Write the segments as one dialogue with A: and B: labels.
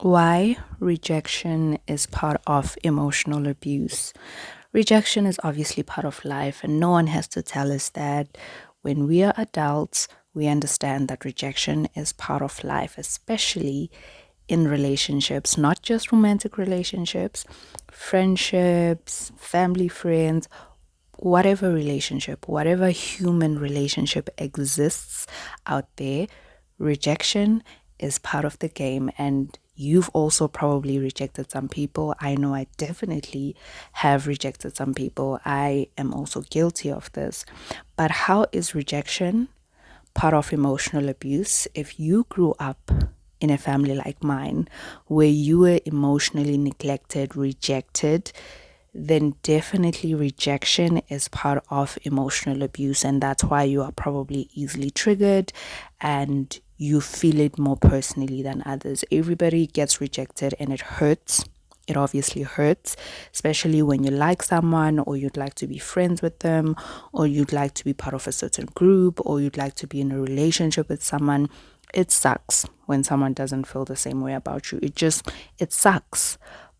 A: Why rejection is part of emotional abuse. Rejection is obviously part of life, and no one has to tell us that. When we are adults, we understand that rejection is part of life, especially in relationships, not just romantic relationships, friendships, family, friends, whatever relationship, whatever human relationship exists out there, rejection is part of the game. And you've also probably rejected some people. I know I definitely have rejected some people. I am also guilty of this. But how is rejection part of emotional abuse? If you grew up in a family like mine, where you were emotionally neglected, rejected, then definitely rejection is part of emotional abuse. And that's why you are probably easily triggered and you feel it more personally than others. Everybody gets rejected and it hurts. It obviously hurts, especially when you like someone or you'd like to be friends with them or you'd like to be part of a certain group or you'd like to be in a relationship with someone. It sucks when someone doesn't feel the same way about you. It sucks.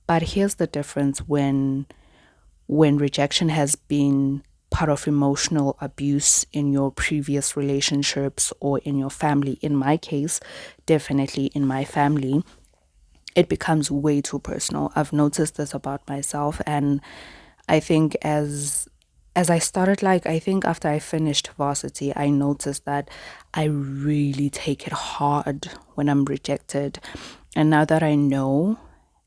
A: But here's the difference when rejection has been part of emotional abuse in your previous relationships or in your family. In my case, definitely in my family, it becomes way too personal. I've noticed this about myself, and I think as I started, like, I think after I finished varsity, I noticed that I really take it hard when I'm rejected. And now that I know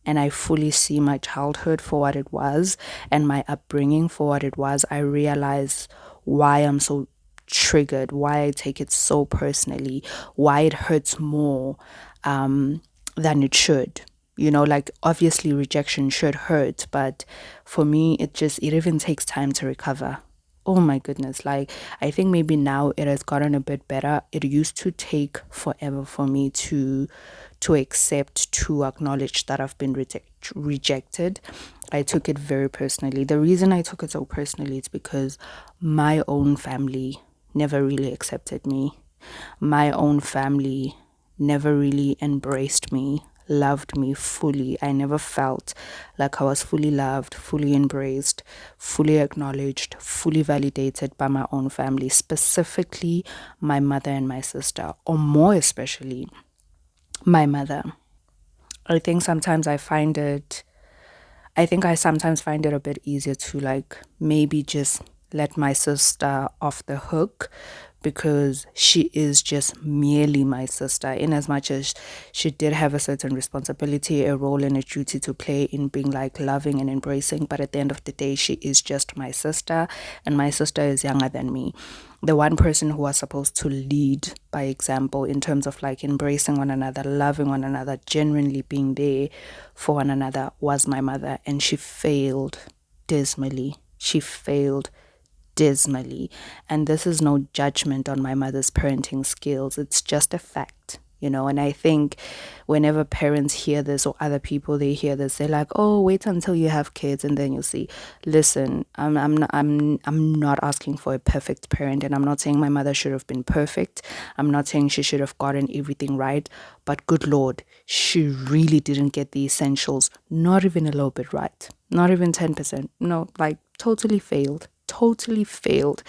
A: and I fully see my childhood for what it was and my upbringing for what it was, I realize why I'm so triggered, why I take it so personally, why it hurts more than it should. Like, obviously rejection should hurt, but for me, it even takes time to recover. Oh my goodness. Like, I think maybe now it has gotten a bit better. It used to take forever for me to accept, to acknowledge that I've been rejected. I took it very personally. The reason I took it so personally is because my own family never really accepted me. My own family never really embraced me, loved me fully. I never felt like I was fully loved, fully embraced, fully acknowledged, fully validated by my own family, specifically my mother and my sister, or more especially my mother. I think sometimes I sometimes find it a bit easier to, like, maybe just let my sister off the hook because she is just merely my sister, in as much as she did have a certain responsibility, a role and a duty to play in being like loving and embracing. But at the end of the day, she is just my sister, and my sister is younger than me. The one person who was supposed to lead by example in terms of like embracing one another, loving one another, genuinely being there for one another was my mother, and she failed dismally. She failed dismally. And this is no judgment on my mother's parenting skills. It's just a fact. And I think whenever parents hear this or other people they hear this, they're like, oh, wait until you have kids and then you'll see. Listen, I'm not asking for a perfect parent, and I'm not saying my mother should have been perfect. I'm not saying she should have gotten everything right, but good Lord, she really didn't get the essentials, not even a little bit right, not even 10%. No, like, totally failed. Totally failed.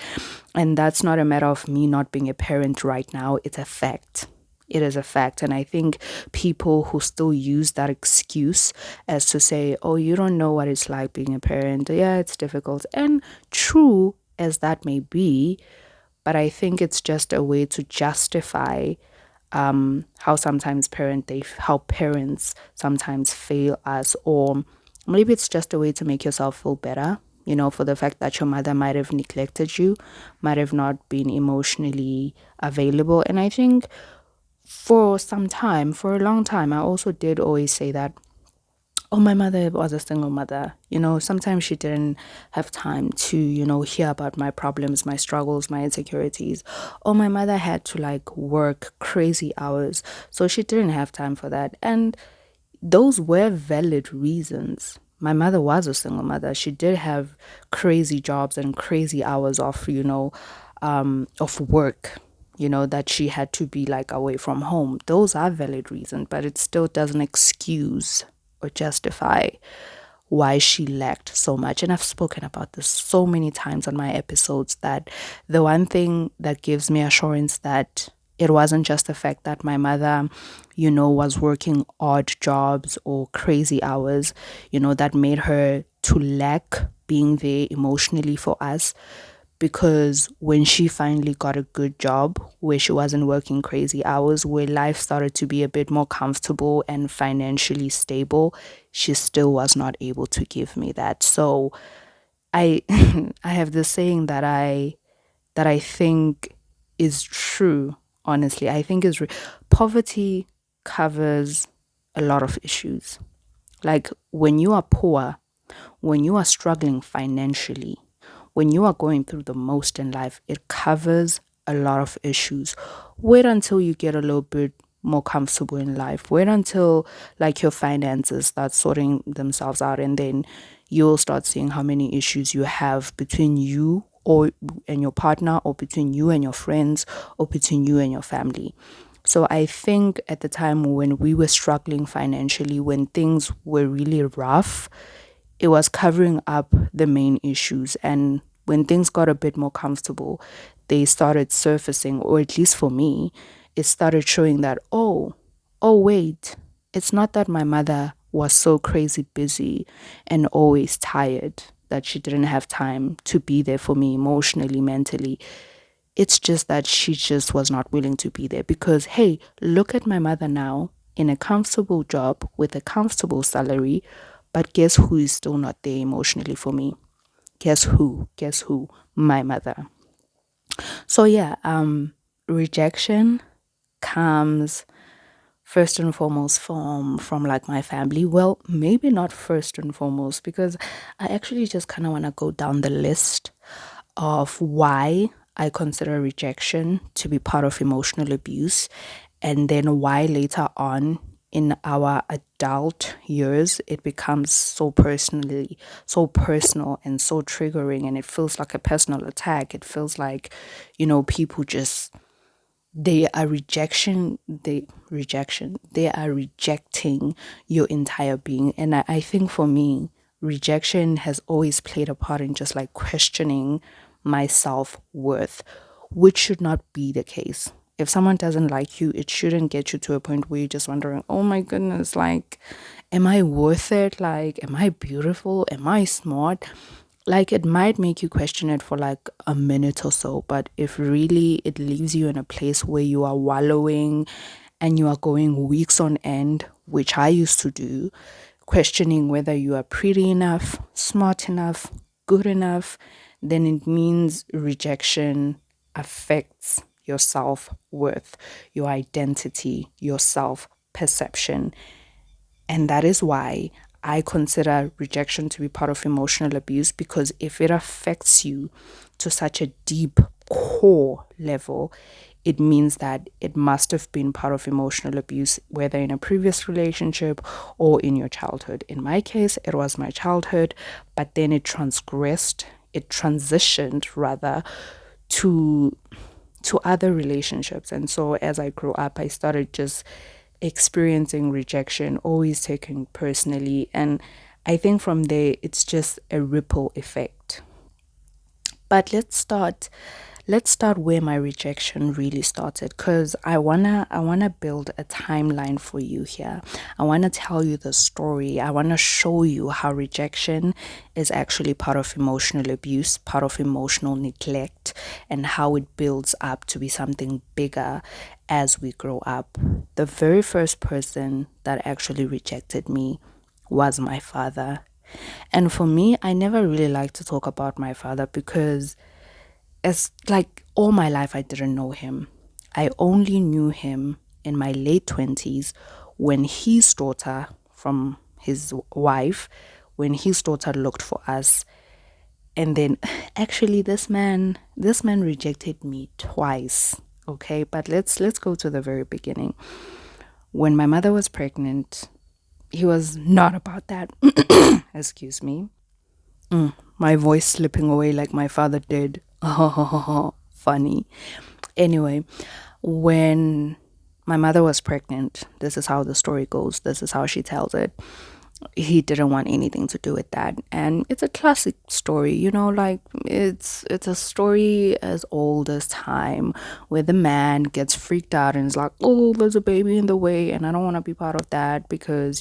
A: And that's not a matter of me not being a parent right now. It's a fact. It is a fact. And I think people who still use that excuse as to say, oh, you don't know what it's like being a parent. Yeah, it's difficult. And true as that may be, but I think it's just a way to justify how parents sometimes fail us, or maybe it's just a way to make yourself feel better, for the fact that your mother might have neglected you, might have not been emotionally available. And I think for a long time, I also did always say that, oh, my mother was a single mother. Sometimes she didn't have time to, hear about my problems, my struggles, my insecurities. Oh, my mother had to like work crazy hours, so she didn't have time for that. And those were valid reasons. My mother was a single mother. She did have crazy jobs and crazy hours of work. that she had to be like away from home. Those are valid reasons, but it still doesn't excuse or justify why she lacked so much. And I've spoken about this so many times on my episodes, that the one thing that gives me assurance that it wasn't just the fact that my mother, was working odd jobs or crazy hours, that made her to lack being there emotionally for us. Because when she finally got a good job where she wasn't working crazy hours, where life started to be a bit more comfortable and financially stable, she still was not able to give me that. So I I have this saying that I think is true. Honestly, I think is poverty covers a lot of issues. Like when you are poor, when you are struggling financially, when you are going through the most in life, it covers a lot of issues. Wait until you get a little bit more comfortable in life. Wait until like your finances start sorting themselves out, and then you'll start seeing how many issues you have between you or and your partner, or between you and your friends, or between you and your family. So I think at the time when we were struggling financially, when things were really rough, it was covering up the main issues. And when things got a bit more comfortable, they started surfacing, or at least for me, it started showing that, oh, wait, it's not that my mother was so crazy busy and always tired that she didn't have time to be there for me emotionally, mentally. It's just that she just was not willing to be there. Because, hey, look at my mother now in a comfortable job with a comfortable salary. But guess who is still not there emotionally for me? Guess who? Guess who? My mother. So yeah, rejection comes first and foremost from like my family. Well, maybe not first and foremost, because I actually just kind of want to go down the list of why I consider rejection to be part of emotional abuse, and then why later on in our adult years it becomes so personal and so triggering, and it feels like a personal attack. It feels like, people just they are rejecting your entire being. And I think for me, rejection has always played a part in just like questioning my self-worth, which should not be the case. If someone doesn't like you, it shouldn't get you to a point where you're just wondering, oh my goodness, like, am I worth it? Like, am I beautiful? Am I smart? Like, it might make you question it for like a minute or so, but if really it leaves you in a place where you are wallowing and you are going weeks on end, which I used to do, questioning whether you are pretty enough, smart enough, good enough, then it means rejection affects your self worth, your identity, your self perception. And that is why I consider rejection to be part of emotional abuse, because if it affects you to such a deep core level, it means that it must have been part of emotional abuse, whether in a previous relationship or in your childhood. In my case, it was my childhood, but then it transitioned rather to other relationships. And so as I grew up, I started just experiencing rejection, always taking personally. And I think from there, it's just a ripple effect. But let's start where my rejection really started, because I wanna build a timeline for you here. I wanna tell you the story. I wanna show you how rejection is actually part of emotional abuse, part of emotional neglect, and how it builds up to be something bigger as we grow up. The very first person that actually rejected me was my father. And for me, I never really like to talk about my father, because it's like all my life I didn't know him. I only knew him in my late 20s, when his daughter from his wife, when his daughter looked for us. And then actually this man rejected me twice. Okay, but let's go to the very beginning. When my mother was pregnant, he was not about that. Excuse me. My voice slipping away like my father did. Funny. Anyway, when my mother was pregnant, this is how the story goes. This is how she tells it. He didn't want anything to do with that, and it's a classic story, like it's a story as old as time, where the man gets freaked out and is like, oh, there's a baby in the way, and I don't want to be part of that, because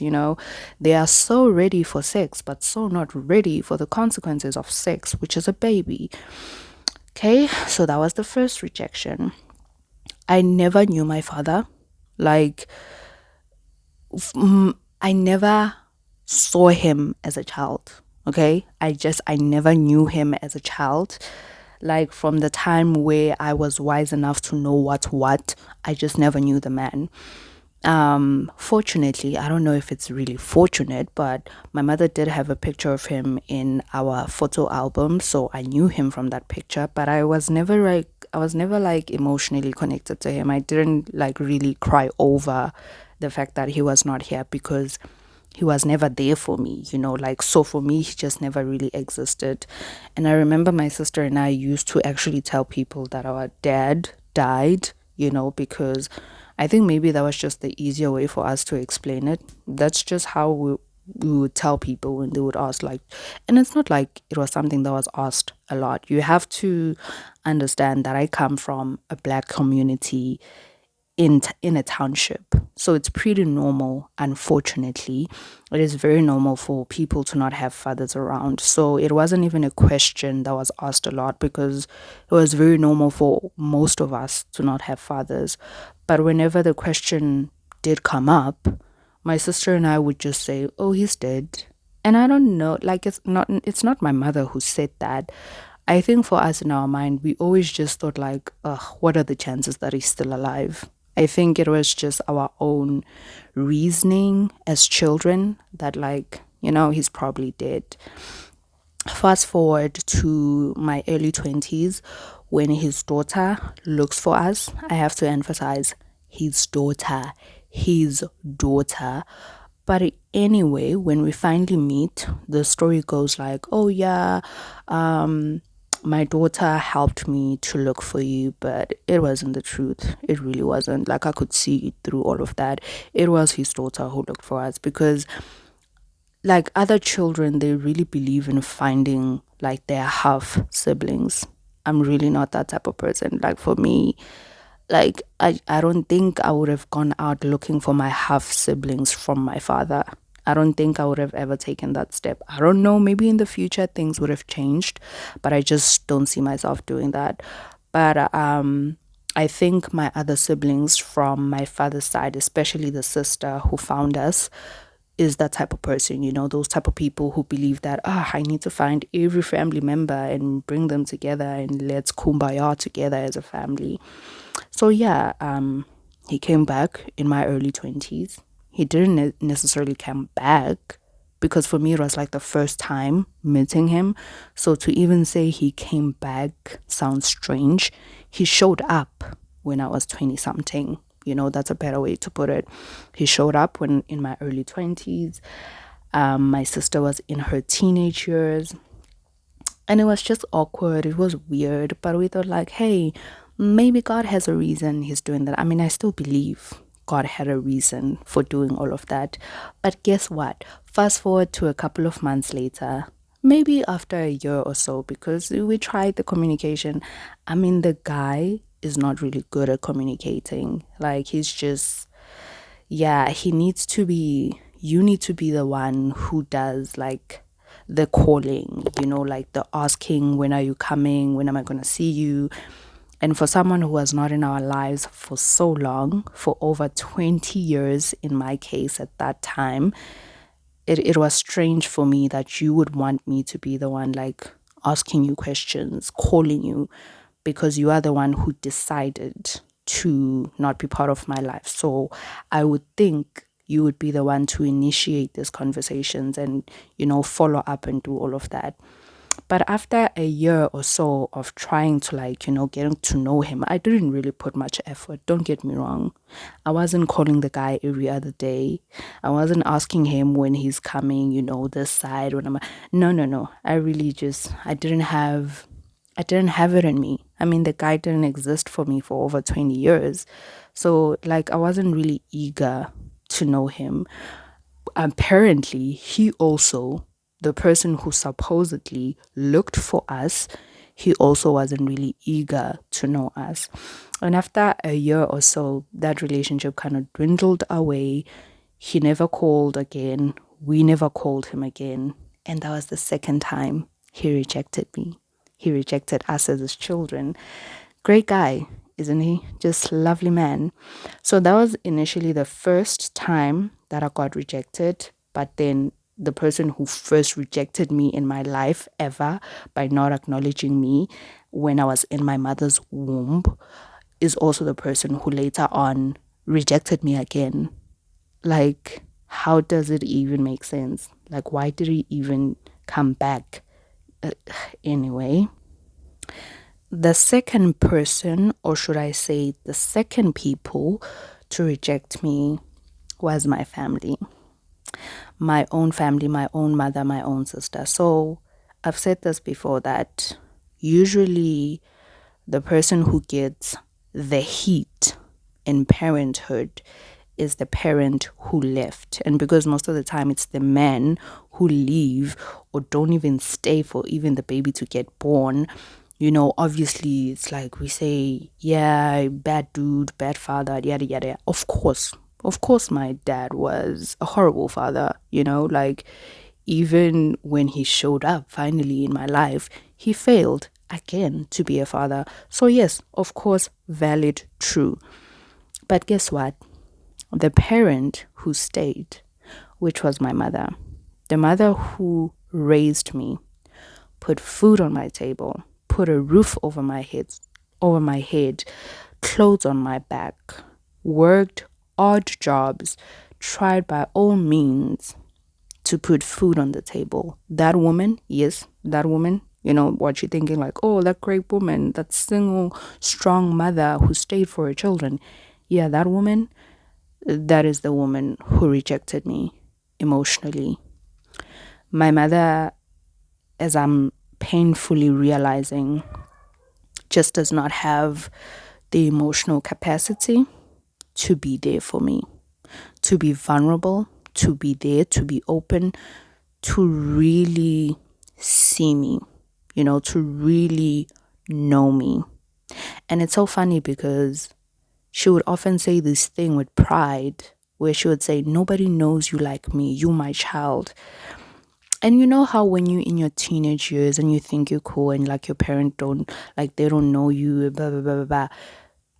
A: they are so ready for sex but so not ready for the consequences of sex, which is a baby. Okay, so that was the first rejection. I never knew my father. Like, I never saw him as a child. Okay, I never knew him as a child. Like, from the time where I was wise enough to know what's what, I just never knew the man. Fortunately, I don't know if it's really fortunate, but my mother did have a picture of him in our photo album, so I knew him from that picture. But I was never like emotionally connected to him. I didn't like really cry over the fact that he was not here, because he was never there for me, like, so for me he just never really existed. And I remember my sister and I used to actually tell people that our dad died, because I think maybe that was just the easier way for us to explain it. That's just how we would tell people when they would ask, like, and it's not like it was something that was asked a lot. You have to understand that I come from a black community in a township. So it's pretty normal, unfortunately. It is very normal for people to not have fathers around. So it wasn't even a question that was asked a lot, because it was very normal for most of us to not have fathers. But whenever the question did come up, my sister and I would just say, "Oh, he's dead." And I don't know, like, it's not my mother who said that. I think for us in our mind, we always just thought like, ugh, what are the chances that he's still alive? I think it was just our own reasoning as children that, like, he's probably dead. Fast forward to my early 20s, when his daughter looks for us. I have to emphasize his daughter. But anyway, when we finally meet, the story goes like, oh, yeah, my daughter helped me to look for you, but it wasn't the truth. It really wasn't. Like, I could see through all of that. It was his daughter who looked for us, because like other children, they really believe in finding like their half siblings. I'm really not that type of person. Like, for me, like, I don't think I would have gone out looking for my half siblings from my father. I don't think I would have ever taken that step. I don't know, maybe in the future things would have changed, but I just don't see myself doing that. But I think my other siblings from my father's side, especially the sister who found us, is that type of person, those type of people who believe that, I need to find every family member and bring them together and let's kumbaya together as a family. So yeah, he came back in my early 20s. He didn't necessarily come back, because for me it was like the first time meeting him. So to even say he came back sounds strange. He showed up when I was 20 something. That's a better way to put it. He showed up when in my early 20s. My sister was in her teenage years. And it was just awkward. It was weird. But we thought, like, hey, maybe God has a reason he's doing that. I mean, I still believe God had a reason for doing all of that. But guess what? Fast forward to a couple of months later, maybe after a year or so, because we tried the communication. I mean, the guy is not really good at communicating. Like, he's just, yeah, you need to be the one who does like the calling, like the asking, when are you coming? When am I going to see you? And for someone who was not in our lives for so long, for over 20 years in my case at that time, it was strange for me that you would want me to be the one like asking you questions, calling you, because you are the one who decided to not be part of my life. So I would think you would be the one to initiate these conversations and, follow up and do all of that. But after a year or so of trying to, like, getting to know him, I didn't really put much effort. Don't get me wrong. I wasn't calling the guy every other day. I wasn't asking him when he's coming, this side, when I'm, no. I really just, I didn't have it in me. I mean, the guy didn't exist for me for over 20 years. So, like, I wasn't really eager to know him. Apparently, he also, the person who supposedly looked for us, he also wasn't really eager to know us. And after a year or so, that relationship kind of dwindled away. He never called again. We never called him again. And that was the second time he rejected me. He rejected us as his children. Great guy, isn't he? Just lovely man. So that was initially the first time that I got rejected. But then the person who first rejected me in my life ever by not acknowledging me when I was in my mother's womb is also the person who later on rejected me again. Like, how does it even make sense? Like, why did he even come back? Anyway, the second person, or should I say the second people to reject me was my family. My own family, my own mother, my own sister. So I've said this before that usually the person who gets the heat in parenthood is the parent who left. And because most of the time it's the men who leave or don't even stay for even the baby to get born, obviously it's like we say, yeah, bad dude, bad father, yada, yada. Of course, my dad was a horrible father, like even when he showed up finally in my life, he failed again to be a father. So, yes, of course, valid, true. But guess what? The parent who stayed, which was my mother, the mother who raised me, put food on my table, put a roof over my head, clothes on my back, worked odd jobs, tried by all means to put food on the table. That woman, yes, that woman, what you're thinking, like, oh, that great woman, that single, strong mother who stayed for her children. Yeah, that woman, that is the woman who rejected me emotionally. My mother, as I'm painfully realizing, just does not have the emotional capacity to be there for me, to be vulnerable, to be there, to be open, to really see me, to really know me. And it's so funny because she would often say this thing with pride where she would say, nobody knows you like me, you my child. And you know how when you're in your teenage years and you think you're cool and like your parents they don't know you, blah, blah, blah, blah, blah.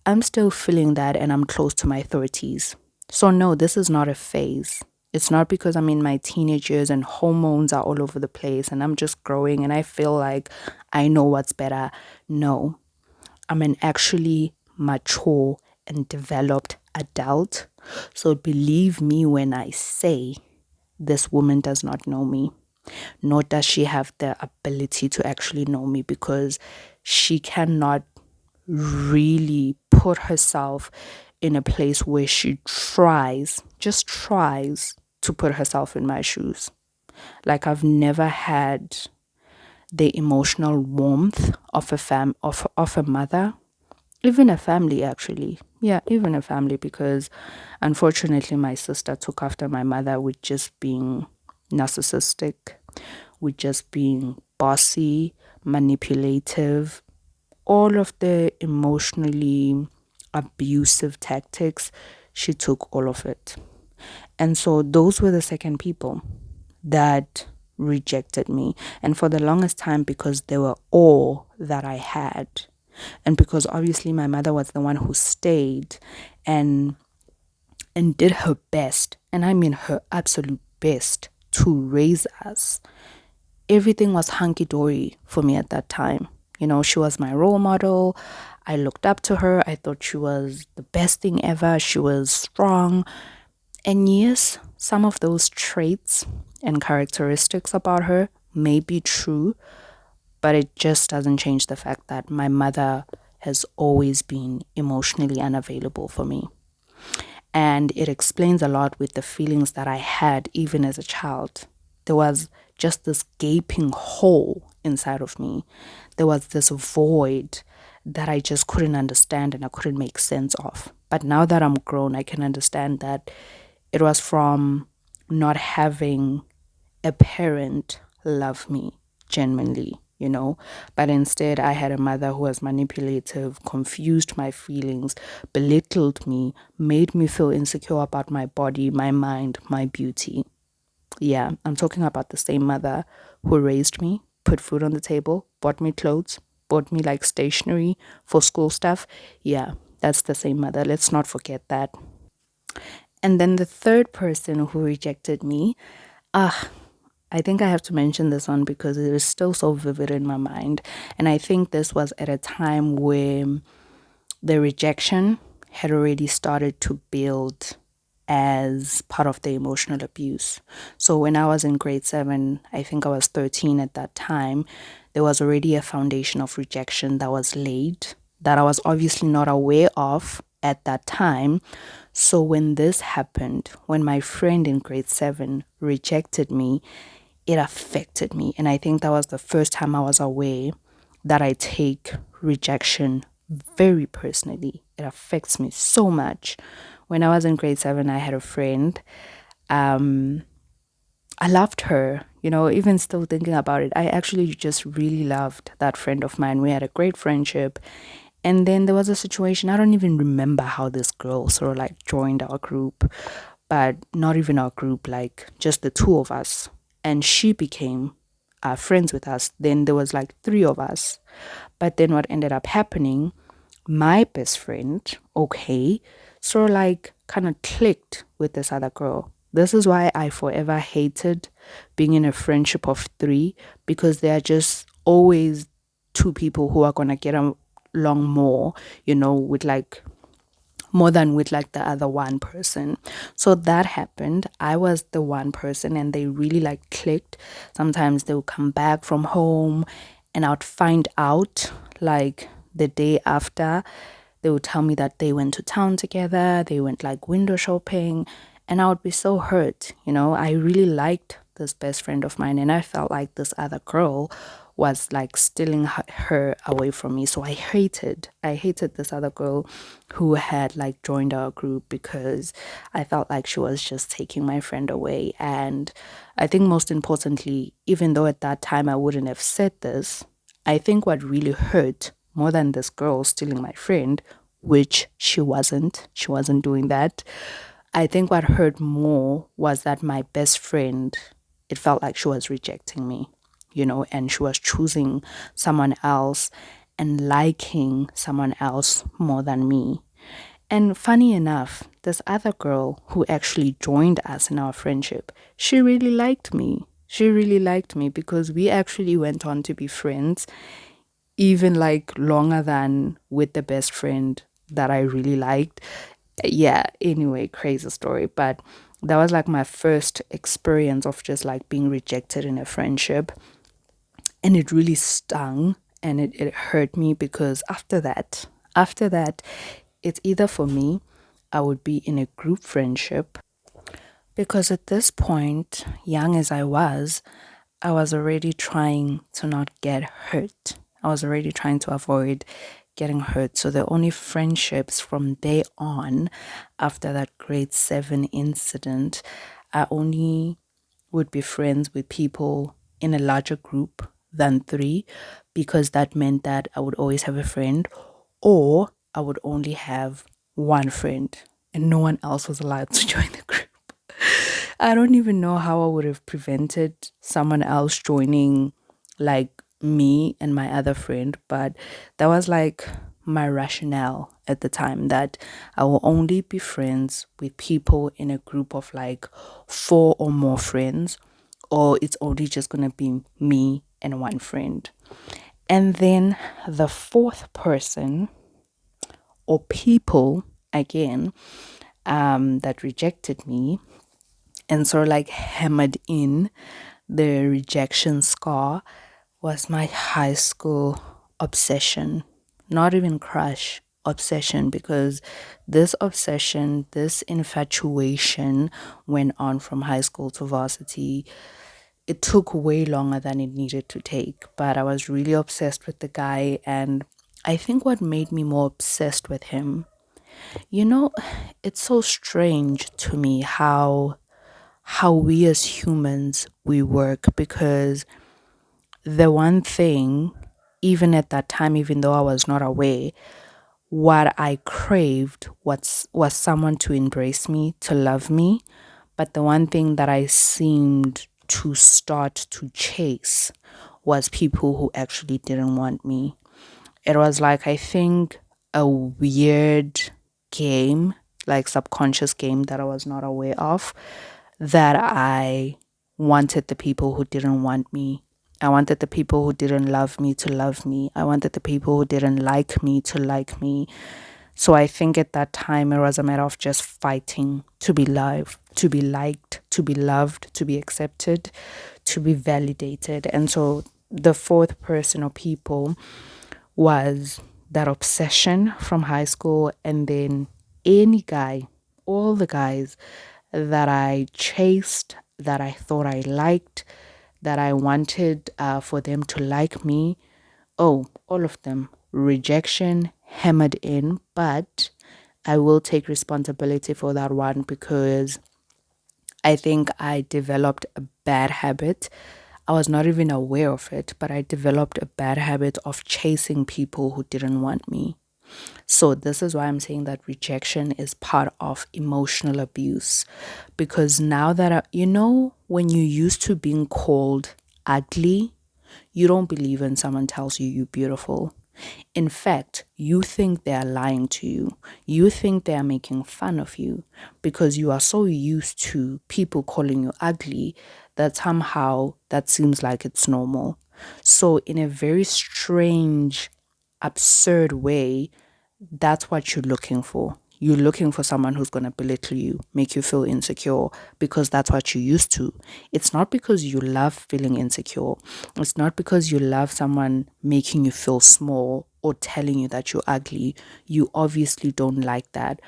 A: I'm still feeling that and I'm close to my 30s. So no, this is not a phase. It's not because I'm in my teenage years and hormones are all over the place and I'm just growing and I feel like I know what's better. No, I'm an actually mature and developed adult. So believe me when I say this woman does not know me, nor does she have the ability to actually know me because she cannot really put herself in a place where she just tries to put herself in my shoes. Like I've never had the emotional warmth of of a mother, even a family actually. Yeah, even a family because unfortunately my sister took after my mother with just being narcissistic, with just being bossy, manipulative, all of the emotionally abusive tactics, she took all of it. And so those were the second people that rejected me. And for the longest time, because they were all that I had. And because obviously my mother was the one who stayed and did her best, and I mean her absolute best to raise us. Everything was hunky-dory for me at that time. She was my role model. I looked up to her. I thought she was the best thing ever. She was strong. And yes, some of those traits and characteristics about her may be true, but it just doesn't change the fact that my mother has always been emotionally unavailable for me. And it explains a lot with the feelings that I had even as a child. There was just this gaping hole inside of me. There was this void that I just couldn't understand and I couldn't make sense of. But now that I'm grown, I can understand that it was from not having a parent love me genuinely, but instead I had a mother who was manipulative, confused my feelings, belittled me, made me feel insecure about my body, my mind, my beauty. Yeah, I'm talking about the same mother who raised me, put food on the table, bought me clothes, bought me like stationery for school stuff. Yeah, that's the same mother. Let's not forget that. And then the third person who rejected me, ah, I think I have to mention this one because it is still so vivid in my mind. And I think this was at a time where the rejection had already started to build as part of the emotional abuse. So when I was in grade 7, I think I was 13 at that time, there was already a foundation of rejection that was laid that I was obviously not aware of at that time. So when this happened, when my friend in grade 7 rejected me, it affected me. And I think that was the first time I was aware that I take rejection very personally. It affects me so much. When I was in grade 7, I had a friend. Um, I loved her, even still thinking about it. I actually just really loved that friend of mine. We had a great friendship. And then there was a situation, I don't even remember how this girl sort of like joined our group, but not even our group, like just the two of us. And she became friends with us. Then there was like three of us. But then what ended up happening, my best friend, okay, sort of like kind of clicked with this other girl. This is why I forever hated being in a friendship of three, because they are just always two people who are going to get along more, with like more than with like the other one person. So that happened. I was the one person and they really like clicked. Sometimes they would come back from home and I would find out like the day after. They would tell me that they went to town together, they went like window shopping, and I would be so hurt. I really liked this best friend of mine and I felt like this other girl was like stealing her away from me. So I hated this other girl who had like joined our group because I felt like she was just taking my friend away. And I think most importantly, even though at that time I wouldn't have said this, I think what really hurt more than this girl stealing my friend, which she wasn't doing that. I think what hurt more was that my best friend, it felt like she was rejecting me, and she was choosing someone else and liking someone else more than me. And funny enough, this other girl who actually joined us in our friendship, she really liked me. She really liked me because we actually went on to be friends, even like longer than with the best friend that I really liked. Yeah, anyway, crazy story. But that was like my first experience of just like being rejected in a friendship. And it really stung and it hurt me because after that, it's either for me, I would be in a group friendship because at this point, young as I was already trying to not get hurt. I was already trying to avoid getting hurt. So the only friendships from day on after that grade 7 incident, I only would be friends with people in a larger group than three because that meant that I would always have a friend or I would only have one friend and no one else was allowed to join the group. I don't even know how I would have prevented someone else joining like me and my other friend, but that was like my rationale at the time that I will only be friends with people in a group of like 4 or more friends, or it's only just gonna be me and one friend. And then the fourth person or people again that rejected me and sort of like hammered in the rejection scar was my high school obsession. Not even crush, obsession, because this obsession, this infatuation went on from high school to varsity. It took way longer than it needed to take, but I was really obsessed with the guy and I think what made me more obsessed with him, you know, it's so strange to me how we as humans we work, because the one thing, even at that time, even though I was not aware, what I craved was someone to embrace me, to love me. But the one thing that I seemed to start to chase was people who actually didn't want me. It was like, I think, a weird game, like subconscious game that I was not aware of, that I wanted the people who didn't want me. I wanted the people who didn't love me to love me. I wanted the people who didn't like me to like me. So I think at that time it was a matter of just fighting to be loved, to be liked, to be loved, to be accepted, to be validated. And so the fourth person or people was that obsession from high school, and then any guy, all the guys that I chased, that I thought I liked, that I wanted for them to like me. Oh, all of them. Rejection hammered in, but I will take responsibility for that one, because I think I developed a bad habit. I was not even aware of it, but I developed a bad habit of chasing people who didn't want me. So, this is why I'm saying that rejection is part of emotional abuse. Because now that when you used to being called ugly, you don't believe when someone tells you you're beautiful. In fact, you think they are lying to you. You think they are making fun of you, because you are so used to people calling you ugly that somehow that seems like it's normal. So, in a very strange, absurd way, that's what you're looking for. You're looking for someone who's going to belittle you, make you feel insecure, because that's what you're used to. It's not because you love feeling insecure. It's not because you love someone making you feel small or telling you that you're ugly. You obviously don't like that.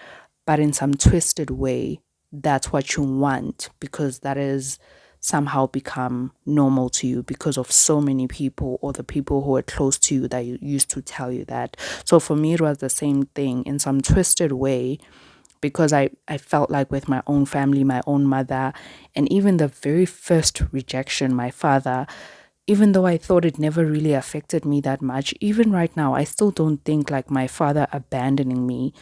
A: But in some twisted way, that's what you want, because that is somehow become normal to you because of so many people, or the people who are close to you that you used to tell you that. So for me, it was the same thing in some twisted way, because I felt like with my own family, my own mother, and even the very first rejection, my father, even though I thought it never really affected me that much, even right now, I still don't think like my father abandoning me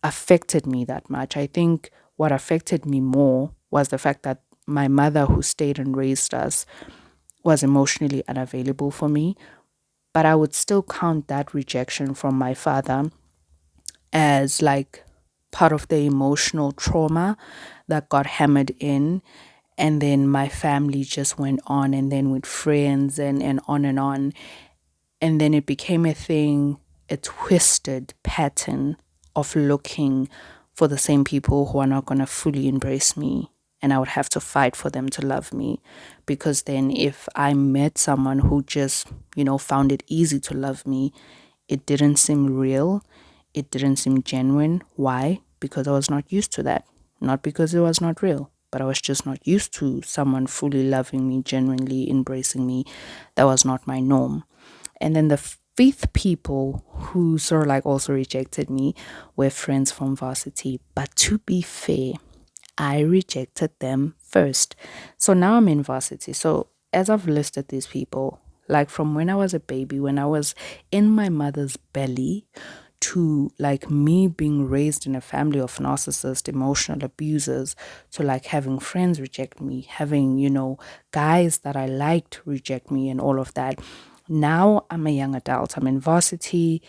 A: affected me that much. I think what affected me more was the fact that my mother, who stayed and raised us, was emotionally unavailable for me. But I would still count that rejection from my father as like part of the emotional trauma that got hammered in. And then my family just went on, and then with friends and on and on. And then it became a thing, a twisted pattern of looking for the same people who are not going to fully embrace me. And I would have to fight for them to love me. Because then if I met someone who just, found it easy to love me, it didn't seem real. It didn't seem genuine. Why? Because I was not used to that. Not because it was not real, but I was just not used to someone fully loving me, genuinely embracing me. That was not my norm. And then the fifth people who sort of like also rejected me were friends from varsity. But to be fair, I rejected them first. So now I'm in varsity. So as I've listed these people, like from when I was a baby, when I was in my mother's belly, to like me being raised in a family of narcissists, emotional abusers, to like having friends reject me, having, guys that I liked reject me and all of that. Now I'm a young adult, I'm in varsity,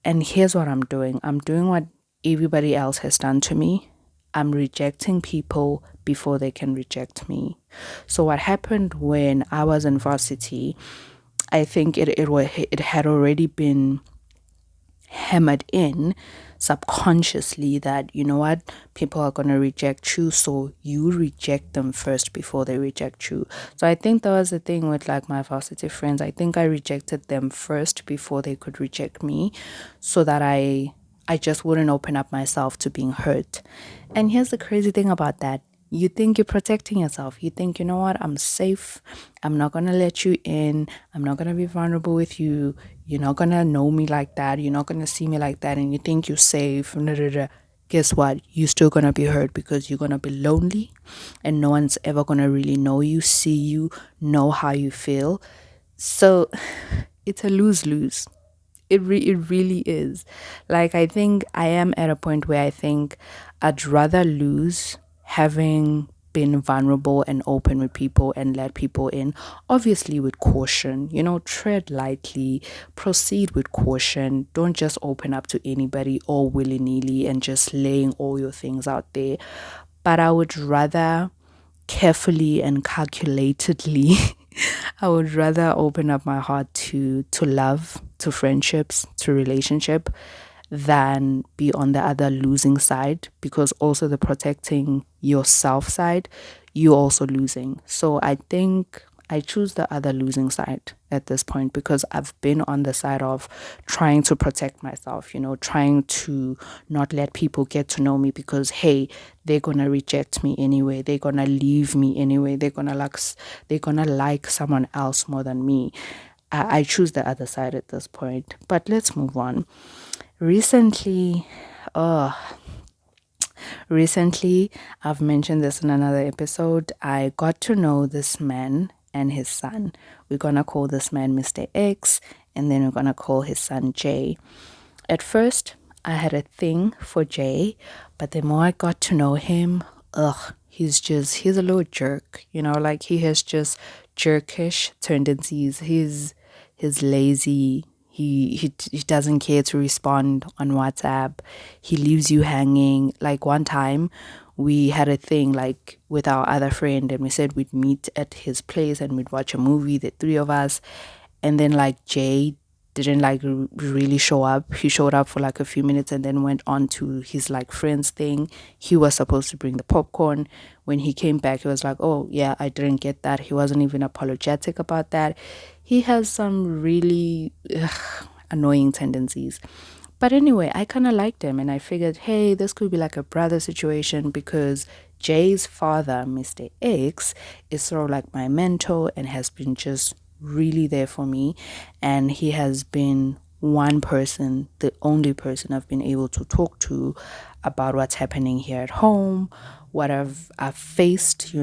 A: and here's what I'm doing. I'm doing what everybody else has done to me. I'm rejecting people before they can reject me. So what happened when I was in varsity, I think it had already been hammered in subconsciously that, you know what, people are going to reject you, so you reject them first before they reject you. So I think that was the thing with like my varsity friends. I think I rejected them first before they could reject me, so that I just wouldn't open up myself to being hurt. And here's the crazy thing about that: You think you're protecting yourself. You think, you know what, I'm safe. I'm not going to let you in. I'm not going to be vulnerable with you. You're not going to know me like that. You're not going to see me like that. And you think you're safe. Da, da, da. Guess what? You're still going to be hurt because you're going to be lonely and no one's ever going to really know you, see you, know how you feel. So it's a lose lose. It really is. Like, I think I am at a point where I think I'd rather lose having been vulnerable and open with people and let people in, obviously with caution, tread lightly, proceed with caution. Don't just open up to anybody all willy-nilly and just laying all your things out there. But I would rather carefully and calculatedly I would rather open up my heart to love, to friendships, to relationship than be on the other losing side, because also the protecting yourself side, you're also losing. So I think I choose the other losing side at this point because I've been on the side of trying to protect myself, trying to not let people get to know me because, hey, they're gonna reject me anyway, they're gonna leave me anyway, they're gonna like someone else more than me. I choose the other side at this point. But let's move on. Recently, uh, recently, I've mentioned this in another episode. I got to know this man and his son. We're gonna call this man Mr. X, and then we're gonna call his son Jay. At first, I had a thing for Jay, but the more I got to know him, he's a little jerk, like he has just jerkish tendencies. He's lazy. He doesn't care to respond on WhatsApp. He leaves you hanging. Like one time we had a thing like with our other friend and we said we'd meet at his place and we'd watch a movie, the three of us. And then like Jay didn't like really show up. He showed up for like a few minutes and then went on to his like friends thing. He was supposed to bring the popcorn. When he came back, he was like, oh yeah, I didn't get that. He wasn't even apologetic about that. He has some really annoying tendencies. But anyway, I kind of liked him and I figured, hey, this could be like a brother situation because Jay's father, Mr. X, is sort of like my mentor and has been just really there for me. And he has been one person, the only person I've been able to talk to about what's happening here at home, what I've faced,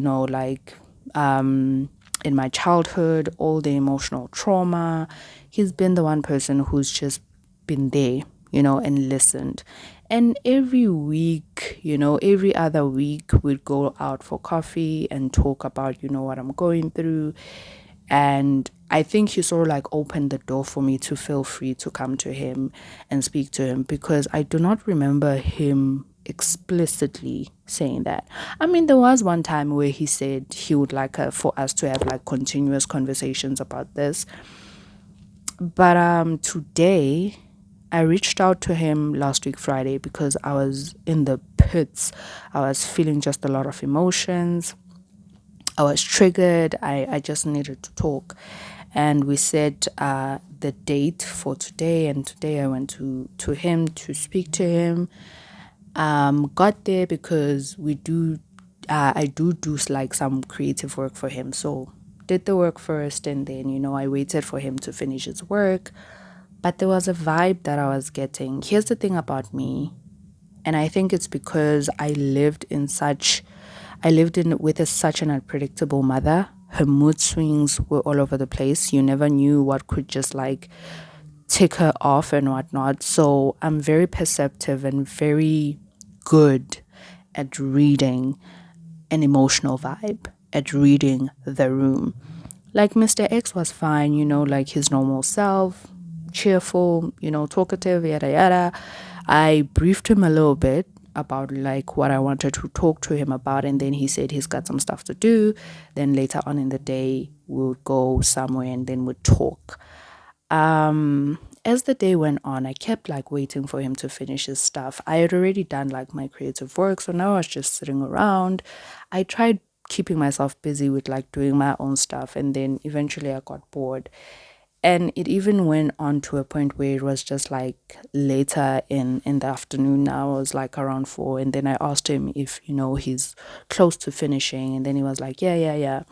A: in my childhood, all the emotional trauma. He's been the one person who's just been there, and listened. And every week, every other week, we'd go out for coffee and talk about, what I'm going through. And I think he sort of like opened the door for me to feel free to come to him and speak to him because I do not remember him explicitly saying that. I mean, there was one time where he said he would like for us to have like continuous conversations about this. But today I reached out to him last week Friday because I was in the pits. I was feeling just a lot of emotions. I was triggered. I just needed to talk. And we set the date for today. And today I went to him to speak to him. Got there because I do like some creative work for him. So did the work first and then, I waited for him to finish his work. But there was a vibe that I was getting. Here's the thing about me. And I think it's because I lived in with such an unpredictable mother. Her mood swings were all over the place. You never knew what could just like tick her off and whatnot. So I'm very perceptive and very good at reading an emotional vibe, at reading the room. Like Mr. X was fine, like his normal self, cheerful, talkative, yada yada. I briefed him a little bit about like what I wanted to talk to him about, and then he said he's got some stuff to do. Then later on in the day we'll go somewhere and then we'll talk. As the day went on, I kept like waiting for him to finish his stuff. I had already done like my creative work, so now I was just sitting around. I tried keeping myself busy with like doing my own stuff, and then eventually I got bored. And it even went on to a point where it was just like later in the afternoon. Now it was like around 4, and then I asked him if he's close to finishing, and then he was like, yeah, yeah, yeah.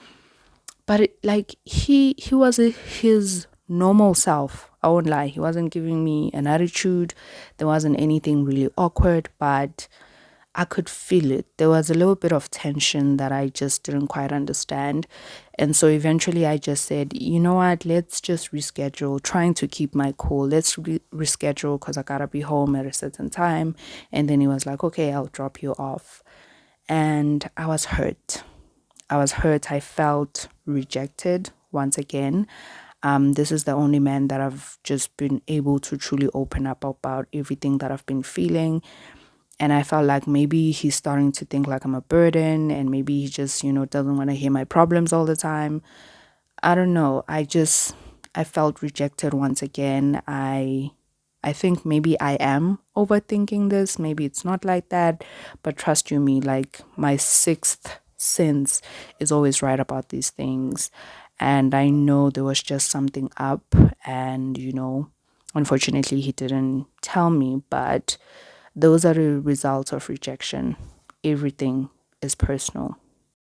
A: But like he was his normal self. I won't lie, he wasn't giving me an attitude. There wasn't anything really awkward, but I could feel it. There was a little bit of tension that I just didn't quite understand. And so eventually I just said, you know what, let's just reschedule, trying to keep my cool. Let's reschedule because I gotta be home at a certain time. And then he was like, okay, I'll drop you off. And I was hurt. I was hurt. I felt rejected once again. This is the only man that I've just been able to truly open up about everything that I've been feeling. And I felt like maybe he's starting to think like I'm a burden, and maybe he just, doesn't want to hear my problems all the time. I don't know. I felt rejected once again. I think maybe I am overthinking this. Maybe it's not like that, but trust you me, like my sixth sense is always right about these things. And I know there was just something up, and unfortunately he didn't tell me, but those are the results of rejection. Everything is personal.